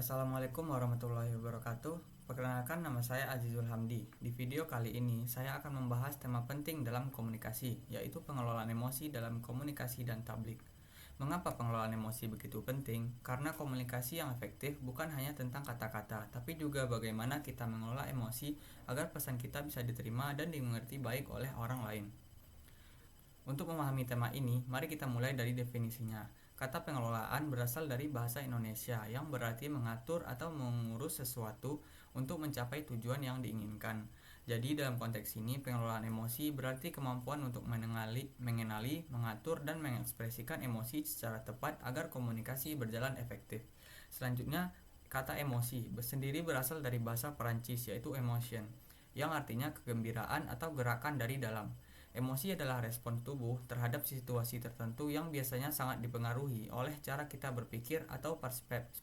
Assalamualaikum warahmatullahi wabarakatuh. Perkenalkan, nama saya Azizul Hamdi. Di video kali ini saya akan membahas tema penting dalam komunikasi, yaitu pengelolaan emosi dalam komunikasi dan tablik. Mengapa pengelolaan emosi begitu penting? Karena komunikasi yang efektif bukan hanya tentang kata-kata, tapi juga bagaimana kita mengelola emosi agar pesan kita bisa diterima dan dimengerti baik oleh orang lain. Untuk memahami tema ini, mari kita mulai dari definisinya. Kata pengelolaan berasal dari bahasa Indonesia yang berarti mengatur atau mengurus sesuatu untuk mencapai tujuan yang diinginkan. Jadi dalam konteks ini, pengelolaan emosi berarti kemampuan untuk mengenali, mengatur, dan mengekspresikan emosi secara tepat agar komunikasi berjalan efektif. Selanjutnya, kata emosi sendiri berasal dari bahasa Perancis yaitu emotion, yang artinya kegembiraan atau gerakan dari dalam. Emosi adalah respon tubuh terhadap situasi tertentu yang biasanya sangat dipengaruhi oleh cara kita berpikir atau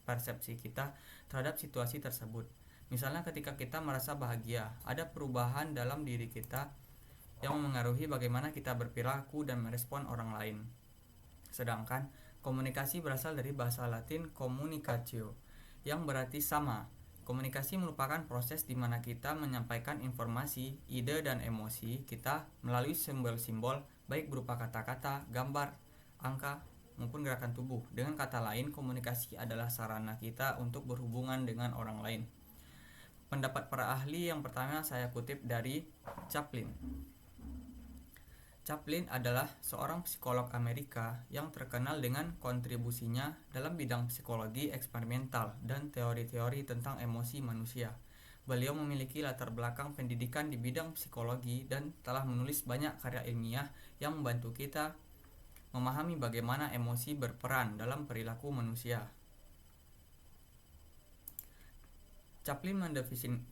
persepsi kita terhadap situasi tersebut. Misalnya ketika kita merasa bahagia, ada perubahan dalam diri kita yang mengaruhi bagaimana kita berperilaku dan merespon orang lain. Sedangkan komunikasi berasal dari bahasa Latin communicatio, yang berarti sama. Komunikasi merupakan proses di mana kita menyampaikan informasi, ide, dan emosi kita melalui simbol-simbol, baik berupa kata-kata, gambar, angka, maupun gerakan tubuh. Dengan kata lain, komunikasi adalah sarana kita untuk berhubungan dengan orang lain. Pendapat para ahli yang pertama saya kutip dari Chaplin. Chaplin adalah seorang psikolog Amerika yang terkenal dengan kontribusinya dalam bidang psikologi eksperimental dan teori-teori tentang emosi manusia. Beliau memiliki latar belakang pendidikan di bidang psikologi dan telah menulis banyak karya ilmiah yang membantu kita memahami bagaimana emosi berperan dalam perilaku manusia. Chaplin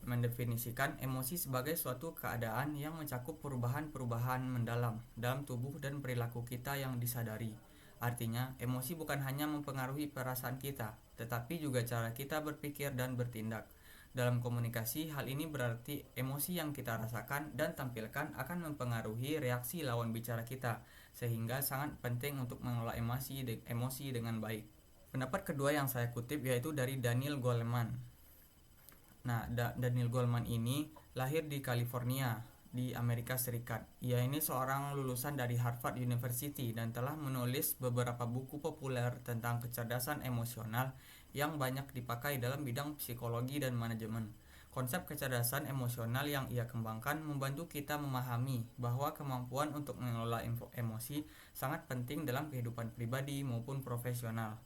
mendefinisikan emosi sebagai suatu keadaan yang mencakup perubahan-perubahan mendalam dalam tubuh dan perilaku kita yang disadari. Artinya, emosi bukan hanya mempengaruhi perasaan kita, tetapi juga cara kita berpikir dan bertindak. Dalam komunikasi, hal ini berarti emosi yang kita rasakan dan tampilkan akan mempengaruhi reaksi lawan bicara kita, sehingga sangat penting untuk mengelola emosi dengan baik. Pendapat kedua yang saya kutip yaitu dari Daniel Goleman. Daniel Goleman ini lahir di California, di Amerika Serikat. Ia ini seorang lulusan dari Harvard University dan telah menulis beberapa buku populer tentang kecerdasan emosional yang banyak dipakai dalam bidang psikologi dan manajemen. Konsep kecerdasan emosional yang ia kembangkan membantu kita memahami bahwa kemampuan untuk mengelola emosi sangat penting dalam kehidupan pribadi maupun profesional.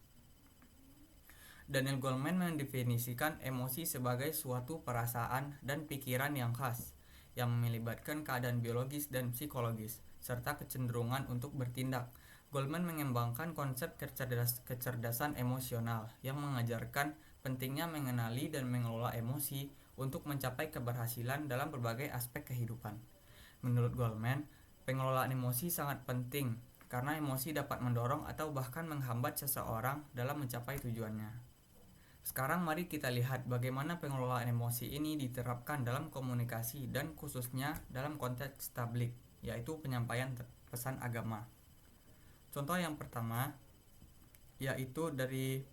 Daniel Goleman mendefinisikan emosi sebagai suatu perasaan dan pikiran yang khas, yang melibatkan keadaan biologis dan psikologis, serta kecenderungan untuk bertindak. Goleman mengembangkan konsep kecerdasan emosional yang mengajarkan pentingnya mengenali dan mengelola emosi untuk mencapai keberhasilan dalam berbagai aspek kehidupan. Menurut Goleman, pengelolaan emosi sangat penting karena emosi dapat mendorong atau bahkan menghambat seseorang dalam mencapai tujuannya. Sekarang mari kita lihat bagaimana pengelolaan emosi ini diterapkan dalam komunikasi dan khususnya dalam konteks tablik, yaitu penyampaian pesan agama. Contoh yang pertama yaitu dari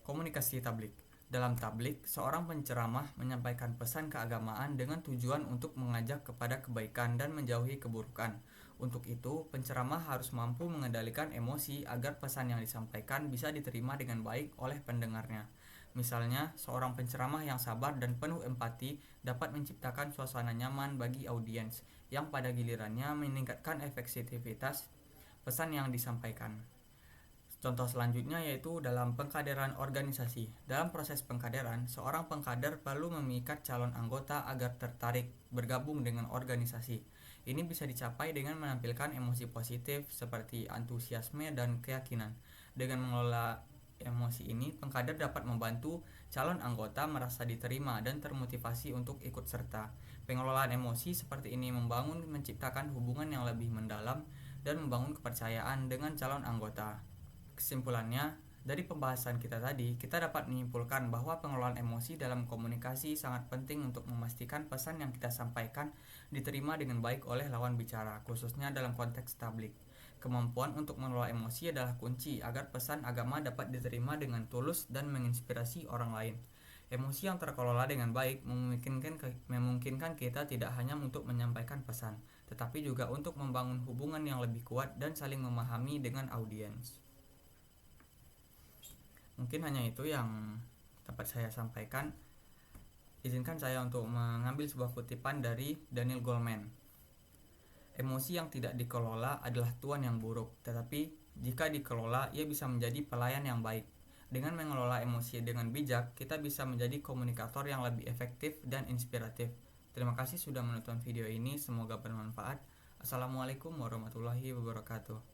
komunikasi tablik. Dalam tablik, seorang penceramah menyampaikan pesan keagamaan dengan tujuan untuk mengajak kepada kebaikan dan menjauhi keburukan. Untuk itu, penceramah harus mampu mengendalikan emosi agar pesan yang disampaikan bisa diterima dengan baik oleh pendengarnya. Misalnya, seorang penceramah yang sabar dan penuh empati dapat menciptakan suasana nyaman bagi audiens, yang pada gilirannya meningkatkan efektivitas pesan yang disampaikan. Contoh selanjutnya yaitu dalam pengkaderan organisasi. Dalam proses pengkaderan, seorang pengkader perlu memikat calon anggota agar tertarik bergabung dengan organisasi. Ini bisa dicapai dengan menampilkan emosi positif seperti antusiasme dan keyakinan. Dengan mengelola emosi ini, pengkader dapat membantu calon anggota merasa diterima dan termotivasi untuk ikut serta. Pengelolaan emosi seperti ini menciptakan hubungan yang lebih mendalam dan membangun kepercayaan dengan calon anggota. Kesimpulannya, dari pembahasan kita tadi, kita dapat menyimpulkan bahwa pengelolaan emosi dalam komunikasi sangat penting untuk memastikan pesan yang kita sampaikan diterima dengan baik oleh lawan bicara, khususnya dalam konteks tablik. Kemampuan untuk mengelola emosi adalah kunci agar pesan agama dapat diterima dengan tulus dan menginspirasi orang lain. Emosi yang terkelola dengan baik memungkinkan kita tidak hanya untuk menyampaikan pesan, tetapi juga untuk membangun hubungan yang lebih kuat dan saling memahami dengan audiens. Mungkin hanya itu yang dapat saya sampaikan. Izinkan saya untuk mengambil sebuah kutipan dari Daniel Goleman. Emosi yang tidak dikelola adalah tuan yang buruk, tetapi jika dikelola, ia bisa menjadi pelayan yang baik. Dengan mengelola emosi dengan bijak, kita bisa menjadi komunikator yang lebih efektif dan inspiratif. Terima kasih sudah menonton video ini, semoga bermanfaat. Assalamualaikum warahmatullahi wabarakatuh.